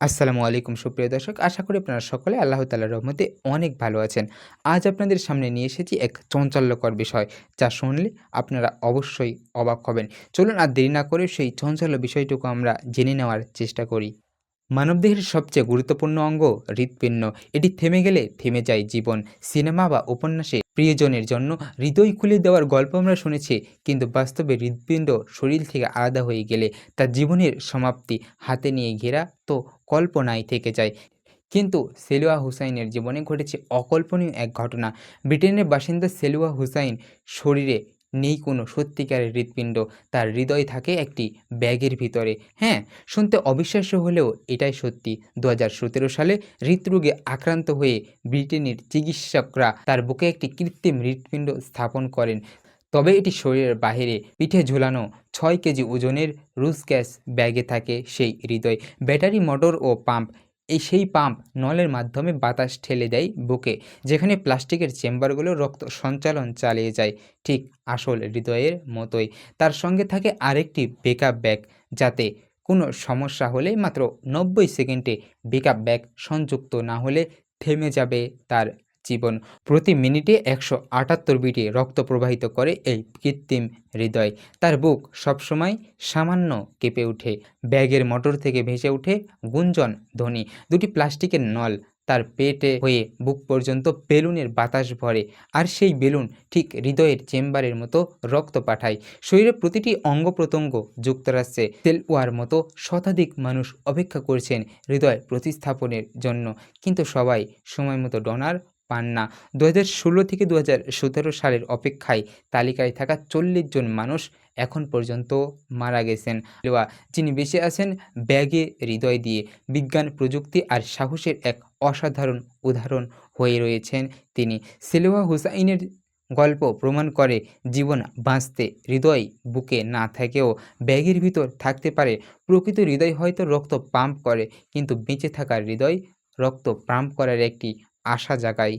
আসসালামু আলাইকুম সুপ্রিয় দর্শক। আশা করি আপনারা সকলে আল্লাহ তাআলার রহমতে অনেক ভালো আছেন। আজ আপনাদের সামনে নিয়ে এসেছি এক চাঞ্চল্যকর বিষয়, যা শুনলে আপনারা অবশ্যই অবাক হবেন। চলুন আর দেরি না করে সেই চাঞ্চল্য বিষয়টুকু আমরা জেনে নেওয়ার চেষ্টা করি। মানবদেহের সবচেয়ে গুরুত্বপূর্ণ অঙ্গ হৃৎপিণ্ড। এটি থেমে গেলে থেমে যায় জীবন। সিনেমা বা উপন্যাসে প্রিয়জনের জন্য হৃদয় খুলে দেওয়ার গল্প আমরা শুনেছি, কিন্তু বাস্তবে হৃৎপিণ্ড শরীর থেকে আলাদা হয়ে গেলে তার জীবনের সমাপ্তি হাতে নিয়ে ঘেরা তো কল্পনায় থেকে যায়। কিন্তু সেলিওয়া হুসাইনের জীবনে ঘটেছে অকল্পনীয় এক ঘটনা। ব্রিটেনের বাসিন্দা সেলিওয়া হুসাইন শরীরে নেই কোনো সত্যিকারের হৃৎপিণ্ড। তার হৃদয় থাকে একটি ব্যাগের ভিতরে। হ্যাঁ, শুনতে অবিশ্বাস্য হলেও এটাই সত্যি। ২০১৭ সালে হৃদরোগে আক্রান্ত হয়ে ব্রিটেনের চিকিৎসকরা তার বুকে একটি কৃত্রিম হৃৎপিণ্ড স্থাপন করেন। তবে এটি শরীরের বাহিরে পিঠে ঝুলানো ৬ কেজি ওজনের রুশ গ্যাস ব্যাগে থাকে সেই হৃদয়। ব্যাটারি মোটর ও পাম্প, সেই পাম্প নলের মাধ্যমে বাতাস ঠেলে দেয় বুকে, যেখানে প্লাস্টিকের চেম্বারগুলো রক্ত সঞ্চালন চালিয়ে যায়, ঠিক আসল হৃদয়ের মতোই। তার সঙ্গে থাকে আরেকটি ব্যাকআপ ব্যাগ, যাতে কোনো সমস্যা হলে মাত্র ৯০ সেকেন্ডে ব্যাকআপ ব্যাগ সংযুক্ত না হলে থেমে যাবে তার জীবন। প্রতি মিনিটে ১৭৮ বিটে রক্ত প্রবাহিত করে এই কৃত্রিম হৃদয়। তার বুক সবসময় সামান্য কেঁপে ওঠে। ব্যাগের মোটর থেকে ভেসে ওঠে গুঞ্জন ধ্বনি। দুটি প্লাস্টিকের নল তার পেটে হয়ে বুক পর্যন্ত বেলুনের বাতাস ভরে, আর সেই বেলুন ঠিক হৃদয়ের চেম্বারের মতো রক্ত পাঠায়। শরীরের প্রতিটি অঙ্গ প্রত্যঙ্গ যুক্তরাষ্ট্রে সেলওয়ার মতো শতাধিক মানুষ অপেক্ষা করছেন হৃদয় প্রতিস্থাপনের জন্য, কিন্তু সবাই সময় মতো ডোনার পান না। ২০১৬ থেকে ২০১৭ সালের অপেক্ষায় তালিকায় থাকা ৪০ জন মানুষ এখন পর্যন্ত মারা গেছেন। যিনি বেঁচে আছেন ব্যাগে হৃদয় দিয়ে। বিজ্ঞান, প্রযুক্তি আর সাহসের এক অসাধারণ উদাহরণ হয়ে রয়েছেন তিনি। সেলিওয়া হুসাইনের গল্প প্রমাণ করে, জীবন বাঁচতে হৃদয় বুকে না থেকেও ব্যাগের ভিতর থাকতে পারে। প্রকৃত হৃদয় হয়তো রক্ত পাম্প করে, কিন্তু বেঁচে থাকার হৃদয় রক্ত পাম্প করার একটি আশা জাগায়।